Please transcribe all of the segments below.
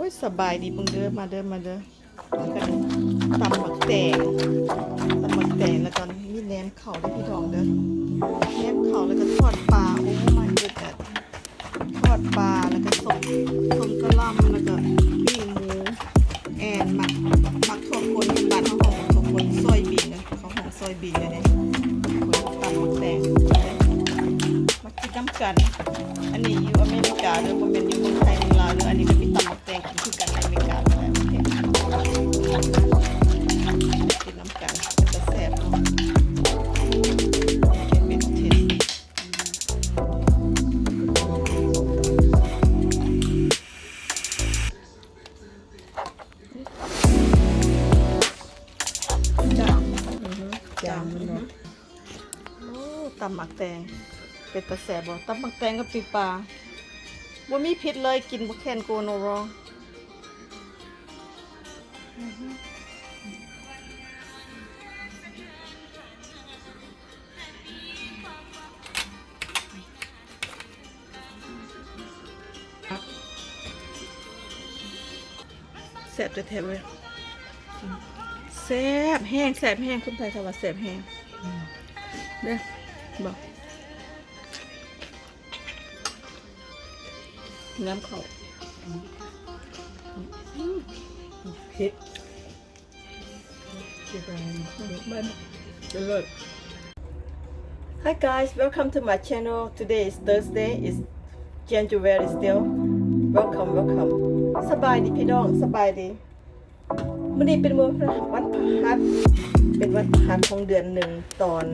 ยสบายดีเบิ่งเด้อมาเด้อมาเด้อกันตำหมักแตงแล้วก็มีแหนมข้าวด้วยพี่น้องเด้อแหนมข้าวแล้วก็ทอดปลาโอ้มันเด็ดอ่ะทอดปลาแล้วก็ส้มกะหล่ำแล้วก็ปิ้งหมูแอนหมักถั่วป่นบ้านเฮาหอมถั่วป่นซอยบีนนะเขาหอมซอยบีนเลยเนี่ยตำหมักแตงมากินน้ำกันอันนี้อยู่อเมริกาเด้อบ่แม่นอยู่เมืองไทยเมืองลาวเด้ออันนี้ก็มีตำหมักแตงกินคือกันในอเมริกาเด้อกินน้ำกันจะแซ่บเนาะเป็นเทสจางมันเนาะโอ้ตำหมักแตงเป็นตะแซ่บบ่ตำหมักแตงกับปีปลาบ่มีพิษเลยกินบ่แค้นโกโนรอแซ่บแท้ๆเลยแซ่บแห้งคนไทยเขาว่าแซ่บแห้งเด้อบอกน้ำเขาเผ็ดHi guys, welcome to my channel. Today is Thursday. It's January still. Welcome. สบายดีพี่น้องสบายดีมื้อนี้เป็นวันพฤหัสเป็นวันพฤหัสของเดือน1ตอน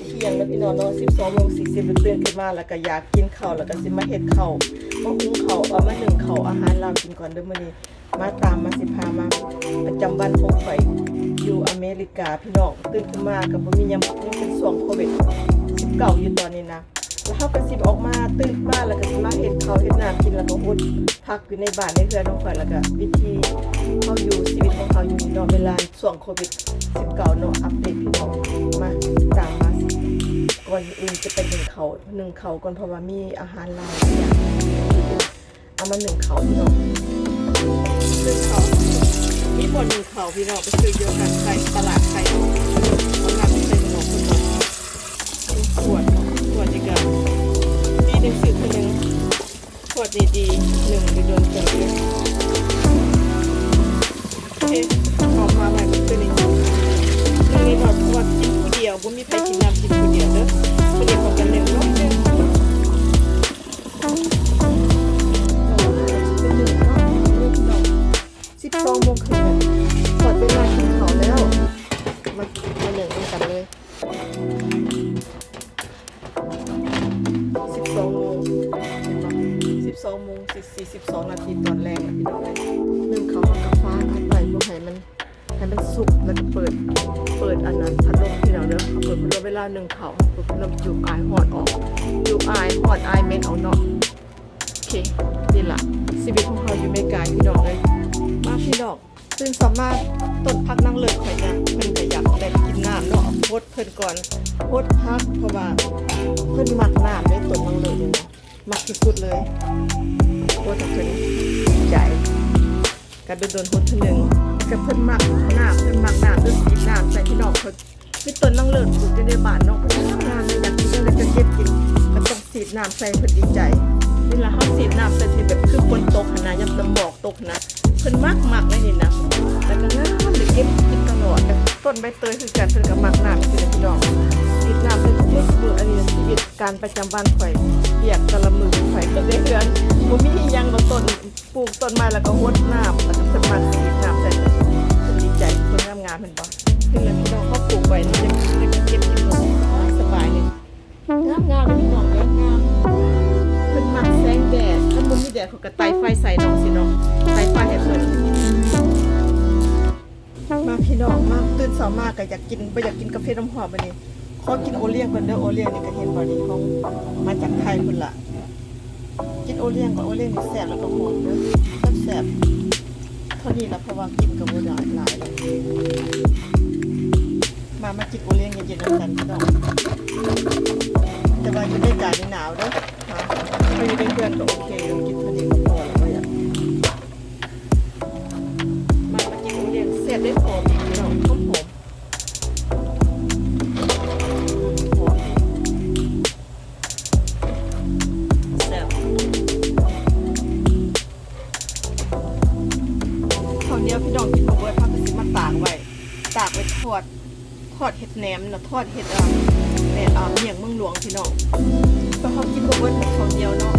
เที่ยงนะพี่น้องเนาะ 12:40 นตื่นขึ้นมาแล้วก็อยากกินข้าวแล้วก็สิมาเฮ็ดข้าวมาหุงข้าวเอามานึ่งข้าวอาหารลาวกินก่อนเด้อมื้อนี้มาตามมาสิพามาประจำวันของข่อยอยู่อเมริกาพี่น้องตื่นขึ้นมาก็บ่มีหยังเป็นช่วงโควิด19อยู่ตอนนี้นะแล้วเฮาก็สิออกมาตื่นมาแล้วก็สิมาเฮ็ดข้าวเฮ็ดน้ำกินแล้วก็อดพักอยู่ในบ้านในเรือนของข่อยแล้วก็วิธีเฮาอยู่ชีวิตของเขาอยู่เนาะเวลาช่วงโควิด19เนาะอัปเดตพี่น้องมาตามมาก่อนอื่นจะเป็น1เขาก่อนเพราะว่ามีอาหารลาวอย่างเอามา1เขาพี่น้อง1เขามีบ่1เขาพี่น้องไปซื้อเยอะกันไข่ตลาดไข่เอาน้ำใส่หม้อคนบ่ขวดนี่ก็ดีนึงซื้อคนนึงขวดดีๆ1ไปโดนตัวเลยโอเคออกมาใหม่ก็คือนี่หน่อยขวดกินผู้เดียวบ่มีใครกินน้ำกินผู้เดียวเด้อผู้เดียวของกัน1 น้อยนึง12 โมงครึ่งขอดเวลากินข้าวแล้วมาหนึ่งกันเลย12 โมง42 นาทีตอนแรกพี่น้องนึ่งข้าวกับฟ้าอัดไว้บ่ให้มันสุกแล้วก็เปิดอันนั้นพัดลมพี่น้องเด้อเปิดพัดลมเวลานึ่งข้าวเปิดพัดลมจุกอายฮอดออกจุกอายฮอดอายเม็ดเอาเนาะโอเคนี่ล่ะชีวิตของเราอยู่อเมริกาพี่น้องเลยมาพี่น้องตื่นสามารถต้นพักนั่งเลิกข่อยจ้ะเพิ่นก็อยากได้กินน้ำเนาะโพดเพิ่นก่อนโพดพักเพราะว่าเพิ่นมักน้ำได้ต้นนั่งเลิกนี่นะมักที่สุดเลยโพดเพิ่นใจก็โดนโพดทีนึงก็เพิ่นมักน้ำเพิ่นสีน้ำใส่พี่น้องเพิ่นมีต้นนั่งเลิกปลูกในบ้านเนาะเพิ่นงานเลยอยากกินอะไรก็เก็บกินก็ต้องสีน้ำใส่เพิ่นดีใจเวลาเฮาสีน้ำใส่ที่แบบคือฝนตกหั่นน่ะยามตะหมอกตกนะเพิ่นมักเลยนี่นะแล้วก็งามเลยเก็บกินตลอดต้นใบเตยคือกันเพิ่นก็มักน้ำคือพี่น้องสีน้ำเพิ่นคืออันนี้ชีวิตการประจำวันข่อยเปียกแต่ละมื้อข่อยก็ได้เฮือนบ่มีหยังบ่ต้นปลูกต้นไม้แล้วก็รดน้ำแล้วก็เพิ่นมักสีน้ำใส่เพิ่นดีใจเพิ่นงามๆเพิ่นบ่คือแล้วพี่น้องเขาปลูกไว้นี่จะเก็บกินสบายเลยงามพี่น้องงามเพิ่นมักแสงแดดถ้าบ่มีแดดเขาก็ไต่ไฟใส่น้องสิเนาะไต่ไฟให้เพิ่นมาพี่น้องมาตื่นเช้ามากก็อยากกินกาแฟน้ำหอมบัดนี้ขอกินโอเลี้ยงก่อนเด้อโอเลี้ยงนี่ก็เห็นบ่นี่ของมาจากไทยพุ่นล่ะกินโอเลี้ยงก่อนโอเลี้ยงนี่แซ่บแล้วก็หอมเด้อแซ่บเท่านี้ล่ะเพราะว่ากินก็บ่ได้หลายแล้วมากินโอเลี้ยงเย็นๆนำกันพี่น้องแต่ว่าอยู่ในการหนาวเด้อไปอยู่ในเพื่อนก็โอเคกินเท่านี้ก็พอแล้วก็อยาก ยวพี่น้องกินบ่เบิดเขาก็สิมาตากไว้ทอดเห็ดแหนมเนาะทอดเห็ดแหนมเมี่ยงเมืองหลวงพี่น้องพอเขากินบ่เบิดข้าวเหนียวเนาะ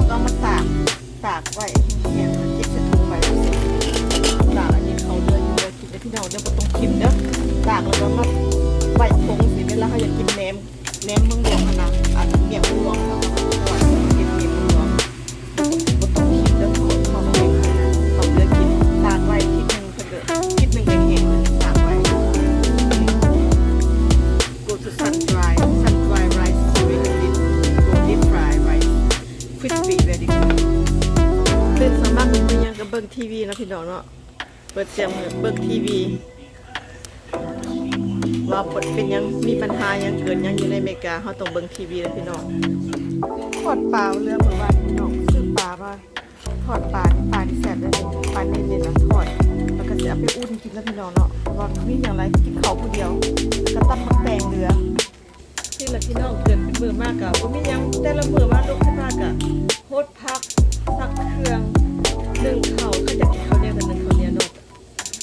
ก็มาตากไว้แห้งๆเก็บใส่ถุงไว้ตากอันนี้เขาเดืออยู่เลยกินได้พี่น้องเดี๋ยวบ่ต้องกินเด้อตากแล้วก็มาไว้ถุงสิเวลาเขาอยากกินแหนมเมืองหลวงนะเมี่ยงเมืองหลวงแล้วก็ทอดเห็ดเมี่ยงเมืองหลวงบ่ต้องกินเด้อเขาแห้งเขาเดือกินตากไว้ทีนึงเพิ่นเด้อทีนึงแห้งๆตากไว้go to sun dry rice go deep fry rice crispy very good เป็นสามารถเป็นยังกับเบิ่งทีวีนะพี่น้องเนาะเปิดเสียงเบิ่งทีวีว่าเป็นยังมีปัญหายังเกิดยังอยู่ในอเมริกาเฮาต้องเบิ่งทีวีนะพี่น้องทอดปลาเรือเมื่อวานพี่น้องซื้อปลามาทอดปลาที่แซ่บได้เลยปลาเน้นๆนะทอดแล้วก็จะเอาไปอุ่นกินแล้วพี่น้องเนาะว่ามีอย่างไรกินข้าวผู้เดียวก็ตำมักแตงเรือที่ละพี่น้องเกิดเป็นมือมากกะบ่มีหยังแต่ละมื้อมาลูกขึ้นมากะโฮดพักซักเครื่องนึ่งข้าวก็อยากกินข้าวเหนียวกับนึ่งข้าวเหนียวเนาะ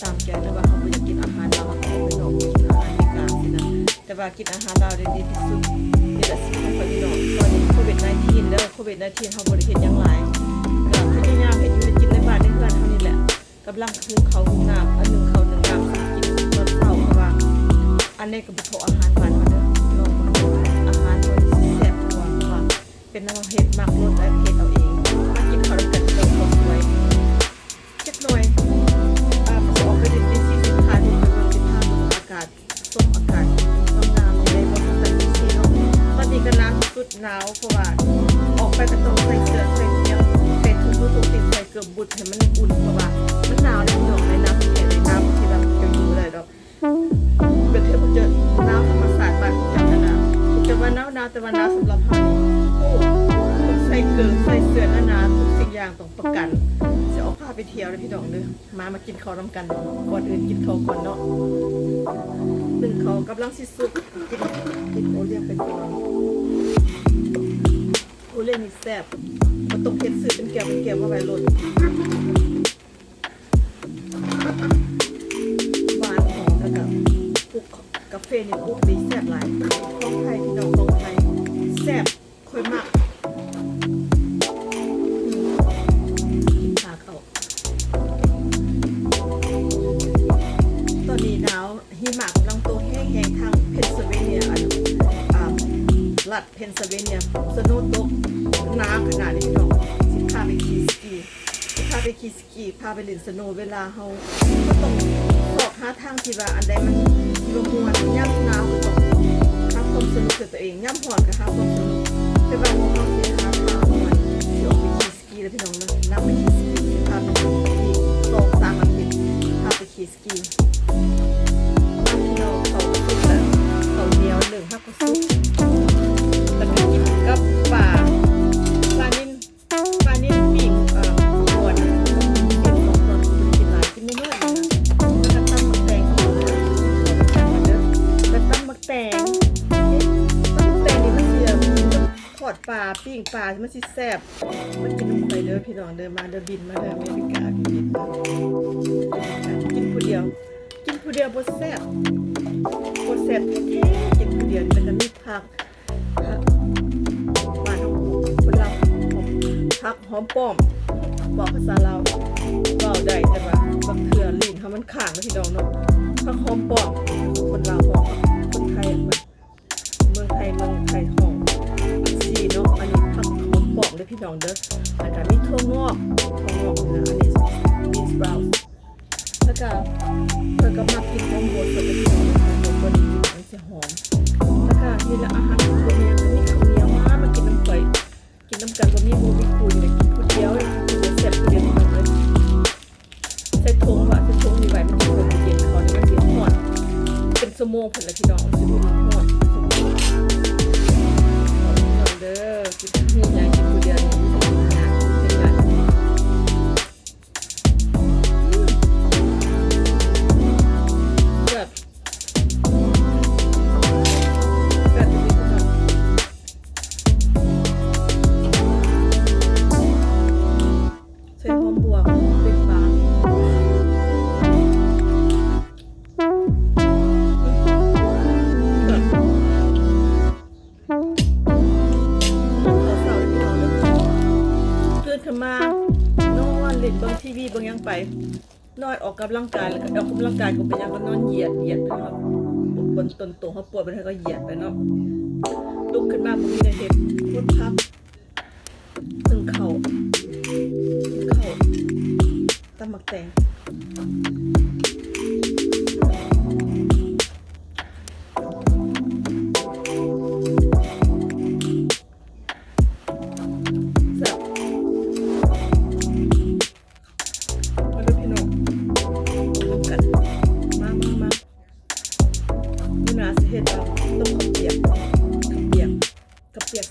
ตามใจแต่ว่าเขาบ่อยากกินอาหารลาวเขาไปน้องกินอาหารอเมริกาสินะแต่ว่ากินอาหารลาวได้ดีที่สุดนี่แหละสิ่งที่พี่น้องตอนนี้โควิด-19เด้อโควิด-19เฮาบ่ได้เฮ็ดหยังหลายก็พยายามเฮ็ดอยู่กินในบ้านในเรือนเฮานี่แหละกำลังหุงข้าวหุงน้ำอันนึงข้าวนึงน้ำกินตอนเช้าเพราะว่าอันนี้ก็บ่พออาหารบ้านเฮาเด้อลองอาหารเฮาสิแซ่บกว่าเพราะว่าเป็นน้ำเฮ็ดมักรสและเฮ็ดเอาเองมากินข้าวกันเด้อข้าวสวยจักหน่อยจะออกไปดินที่45นี่ก็สิพาดูอากาศส่งอากาศงามๆอยู่ในบ่ต้องแต่ที่เนาะตอนนี้ก็น้ำสุดหนาวเพราะว่าออกไปก็ต้องใส่เสื้อใส่เสื้อใส่ถุงมือถุงติดใส่เกือบบุดให้มันอุ่นเพราะว่ามันหนาวในพี่น้องในน้ำที่ที่แบบจะอยู่ได้ดอกเป็นเทพเจ้าน้ำธรรมศาสตร์บ้านจังนะจะว่าหนาวแต่ว่าหนาวสำหรับเฮาโอ้ต้องใส่เกือบใส่เสื้อหนาๆทุกสิ่งอย่างต้องประกันจะออกพาไปเที่ยวเลยพี่น้องเด้อมากินข้าวนำกันก่อนอื่นกินข้าวก่อนเนาะนึ่งข้าวกำลังสิสุกกินโอเลี้ยงไปก่อนโอเลี้ยงนี่แซ่บบ่ต้องเฮ็ดซื้อเป็นแก้วมาไว้โลดหวานหอมแล้วก็ปลุกกาแฟนี่ปลุกดีแซ่บหลายของไทยพี่น้องของไทยแซ่บค่อยมากกินขาเข้าตอนนี้หนาวหิมะกำลังตกแห้งๆทางเพนซิลเวเนียรัฐเพนซิลเวเนียสโนว์ตกหนาขนาดนี้พี่น้องสิพาไปขี่สกีพาไปเล่นสโนว์เวลาเฮาก็ต้องสอบหาทางที่ว่าอันใดมันรวมมวลย่ำหนาวก็ต้องหาความสนุกกับตัวเองย่ำร้อนก็หาความสนุกแต่ว่าของเฮาสิหาทางม่วนสิออกไปขี่สกีแล้วพี่น้องนะนั่งไปขี่สกีสิพาไปขี่สกี2-3 อาทิตย์พาไปขี่สกีพี่น้องเขาสุดแล้วเขาเหนียว1ฮักก็สุดแล้วก็กินกับปลานิ่นปิ้งก่อนกิน2 ตอนกินหลายกินน้อยๆนะแล้วก็ตำมักแตงแล้วตำมักแตงนี่มันสิทอดปลาปิ้งปลามันสิแซ่บมันกินน้ำไปเด้อพี่น้องเด้อมาเด้อบินมาเด้ออเมริกาพี่บินกินผู้เดียวบ่แซ่บแท้ๆกินผู้เดียวแล้วก็มีผักบ้านของคนเราผักหอมป้อมบอกภาษาลาวเว้าได้แต่ว่าบางเทื่อลิ้นเฮามันข้างนะพี่น้องเนาะผักหอมป้อมคนลาวหอมคนไทยเมืองไทยหอมสีเนาะอันนี้ผักหอมป้อมเด้อพี่น้องเด้อแล้วก็มีถั่วงอกนะอันนี้มีสปราวท์แล้วก็เพิ่นก็มากินของบดเพิ่นก็พี่น้องบดมันสิหอมแล้วก็นี่ละอาหารตัวนี้ก็มีข้าวเหนียวมากินน้ำข่อยกินน้ำกันบ่มีคุยเลยกินผู้เดียวแซ่บผู้เดียวเลยใส่ถุงนี่ไว้มันสิเย็นเขานี่มันสิร้อนเป็นชั่วโมงพุ่นละพี่น้องสิบ่ร้อนเด้อกินนี่ใหญ่กินผู้เดียวนี่นะเป็นใหญ่แบบใส่หอมบัวเป็นปลา บิ่งทีวีเบิ่งยังไปนอนออกกำลังกายแล้วก็ออกกำลังกายก็เป็นยังก็นอนเหยียดนะครับบนต้นโตเขาปวดมันก็เหยียดไปเนาะลุกขึ้นมาบ่มีได้เฮ็ดพุดพักตึงเข่าตำหมักแตง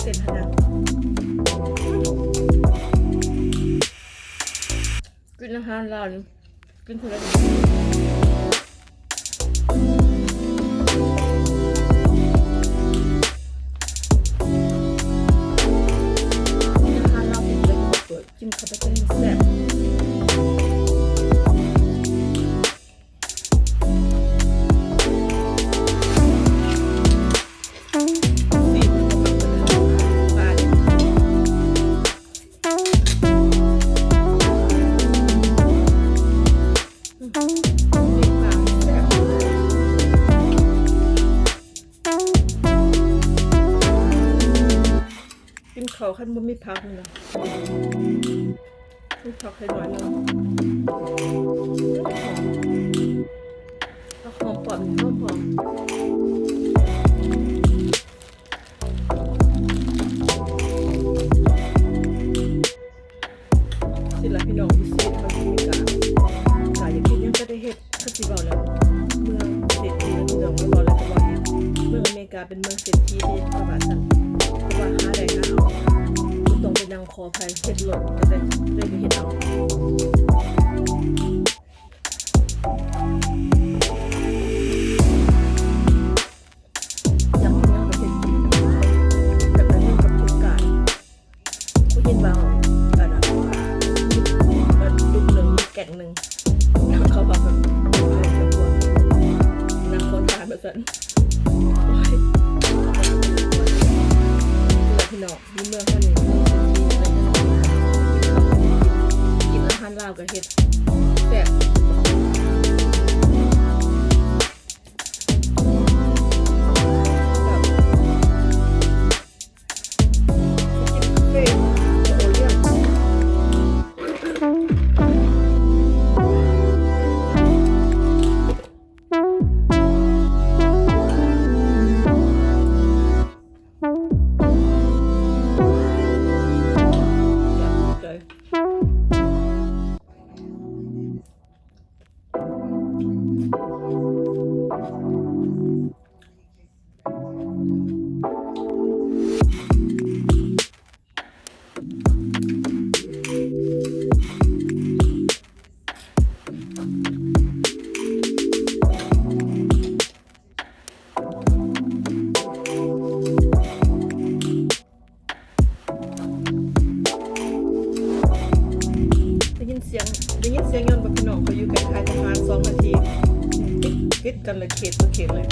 เส้นนะกินอาหารลาวนี่กินคนละอาหารลาวเป็นเลยเปิดกินเข้าไปเป็นแซ่บเขาขั้นบ่มีพักนี่นะมีพักให้หน่อยนึงหอมปอดหอมสิล่ะพี่น้องที่ซีดเขาที่มีการอยากกินยังก็ได้เฮ็ดเขาสิเว้าแล้วเมืองเศรษฐีแล้วพี่น้องบ่บอกแล้วก็บ่เฮ็ดเมืองอเมริกาเป็นเมืองเศรษฐีที่ประวัติศาสตร์เพราะว่าหาได้หาเอาต้องไปนั่งคอภัยเฮ็ดหล่นจะได้ไปเฮ็ดเอาอยากกินยังก็เฮ็ดแบบนั้นกับทุกการผู้เห็นว่าอันน่ะลูกหนึ่งแก่งหนึ่งเขาบอกแบบนั่งคอทานแบบนั้นพี่น้องมีเมืองเขานี่กินอาหารลาวกับเห็ดแซ่บได้ยินเสียงยนต์แบบพี่น้องเขาอยู่ใกล้ๆทหาร2 นาทีติดกันเลยเขตต่อเขตเลย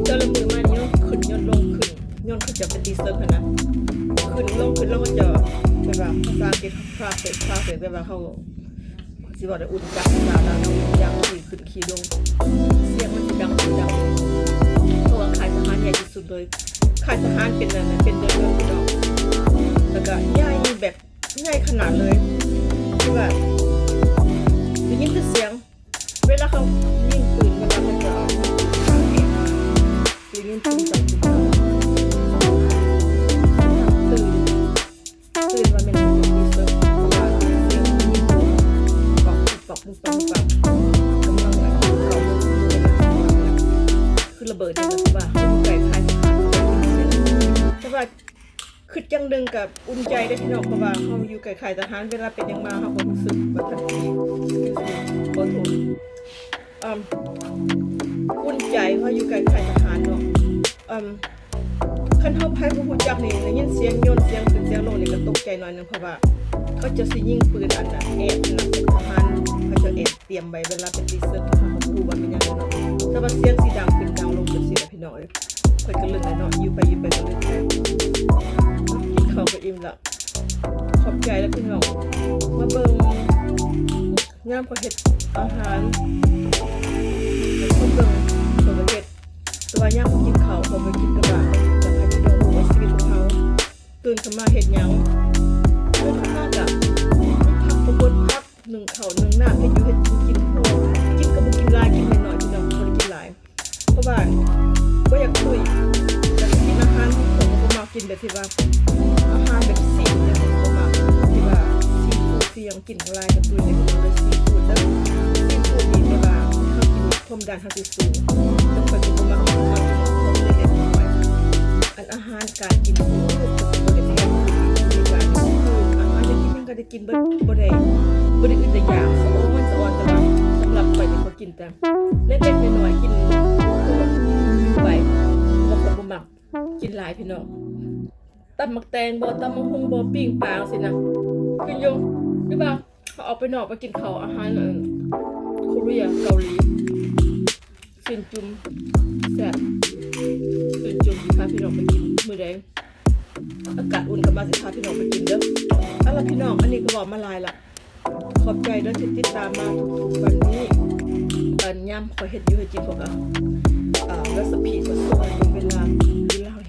เจ้าละมือมานี่ขึ้นยนต์ลงขึ้นยนต์เขาจะเป็นดีเซลนะขึ้นลงก็จะแบบว่าภาษาอังกฤษคลาสเสร็จแบบว่าเขาสิว่าได้อุ่นจักรดาเราอย่างขึ้นขี่ลงเสียงมันจะดังเพราะว่าค่ายทหารใหญ่ที่สุดเลยค่ายทหารเป็นอะไรเป็นเดินพี่น้องแล้วก็ใหญ่แบบใหญ่ขนาดเลยคือแบบได้ยินแต่เสียงเวลาเขายิงปืนเวลาเขาจะเอาได้ยินปืนจับตื่นมาเป็นดีเซลเพราะว่าเสียงยิงปืนปอกกำลังแบบเขาคือระเบิดเนี่ยคือว่าเขาไก่คายแต่ว่าคือจังดึงกับอุ่นใจได้พี่น้องเพราะว่าเขาอยู่ไกลๆทหารเวลาเป็นยังมาเขาก็รู้สึกว่าทันทีขอโทษอุ่นใจเพราะอยู่ไกลๆทหารเนาะคันเฮาไผบ่ฮู้จักนี่ได้ยินเสียงยนต์เสียงขึ้นเสียงลงนี่ก็ตกใจหน่อยนึงเพราะว่าเขาจะสิยิงปืนอันน่ะแอบนะทหารเขาจะแอบเตรียมไว้เวลาเป็นดีเซลเขาบ่ฮู้ว่าเป็นยังไงเนาะแต่ว่าเสียงสิดังขึ้นดังลงจังซี่ล่ะพี่น้องค่อยก็ลึกเลยเนาะอยู่ไปก็ลึกเลยกินข้าวก็อิ่มละ ขอบใจแล้วพี่น้องมาเบิ่งงามกว่าเฮ็ดอาหารคนเบิ่งตัวเฮ็ดตัวย่างกินข้าวเขาไปกินกระบะจะให้พี่น้องรู้ว่าชีวิตของเขาตื่นขึ้นมาเฮ็ดหยังตื่นขึ้นมาก็พักประบดพัก1ข้าว1น้ำเฮ็ดอยู่เฮ็ดกินพวกกินก็บ่กินหลายกินน้อยๆพี่น้องบ่ได้กินหลายเพราะว่าบ่อยากคุยจะกินอาหารที่ผมบ่มากินแบบที่ว่าอาหารแบบซีดเนี่ยผมบ่มาที่ว่าซีฟู้ดที่ยังกินหลายกับตัวนี้ก็เลยซีฟู้ดแล้วซีฟู้ดนี่ว่าเฮากินความดันเฮาสิสูงแล้วก็สิบ่มากินความเล็กน้อยอันอาหารการกินคือบ่ได้แพงคือว่าอาหารจะกินยังก็ได้กินบ่ได้อึดอย่างสะอ่อนแต่ว่าสำหรับข่อยนี่ก็กินแต่เล็กๆน้อยๆกินไปบ่ก็บ่มักกินหลายพี่น้องตำมักแตงบ่ตำมักหุ่งบ่ปิ้งปลาสินะกินอยู่หรือว่าเขาออกไปนอกไปกินข้าวอาหารโคเรียเกาหลีซินจุ่มแซ่บซินจุ่มพาพี่น้องไปกินมื้อใดอากาศอุ่นก็มาสิพาพี่น้องไปกินเด้อเอาล่ะพี่น้องอันนี้ก็บอกมาหลายละขอบใจเด้อที่ติดตามมาทุกๆวันนี้ตอนย่ำขอเฮ็ดอยู่ให้กินพวกแล้วสปีดก็สวยเวลา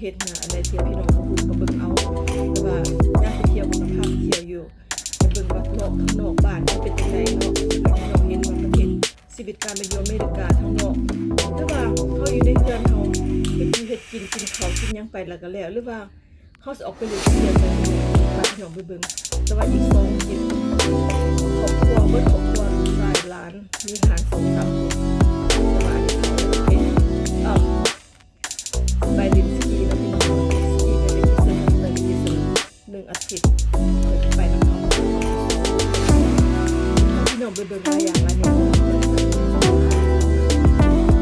เฮ็ดนะอะไรที่พี่น้องพูดก็เบิ่งเอาแต่ว่าย่ำไปเที่ยวกับภาพเที่ยวอยู่ไปเบิ่งว่าข้างนอกบ้านมันเป็นจังไดเนาะพี่น้องเห็นว่าประเทศชีวิตการเป็นอยู่อเมริกาทั้งนอกหรือว่าเขาอยู่ในเรือนเขาเฮ็ดกินข้าวกินหยังไปแล้วก็แล้วหรือว่าเขาสิออกไปเรียนเรียนไปพี่น้องไปเบิ่งแต่ว่าอีก2กินครอบครัวเบิดครอบครัวหลายล้านมีหาร2-3คนแต่ว่าอันนี้เขาไปลินสกีแล้วพี่น้องสกีไปที่สนามไปที่สนาม1 อาทิตย์ไปกับเขาพี่น้องไปเบิ่งหลายอย่างหลายแนว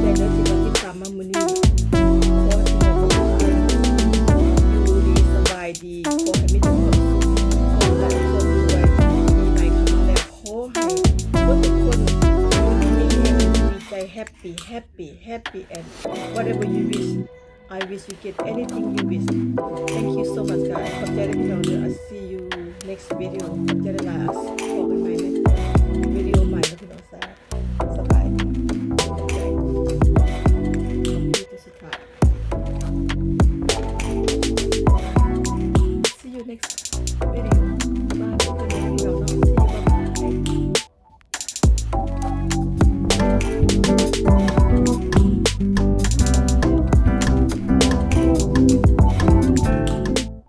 ใจเด้อที่มาติดตามมามื้อนี้ขอให้พี่น้องอยู่ดีสบายดีขอให้มีแต่ความสุขขอให้คนรวยมีใหม่เข้ามาแล้วขอให้ทุกคนมีใจ happy and whatever you wish I wish you get anything you wish. Thank you so much guys. ขอบใจที่พี่น้องเด้อ I'll see you next video. ขอบใจหลายๆขอบคุณใหม่นะ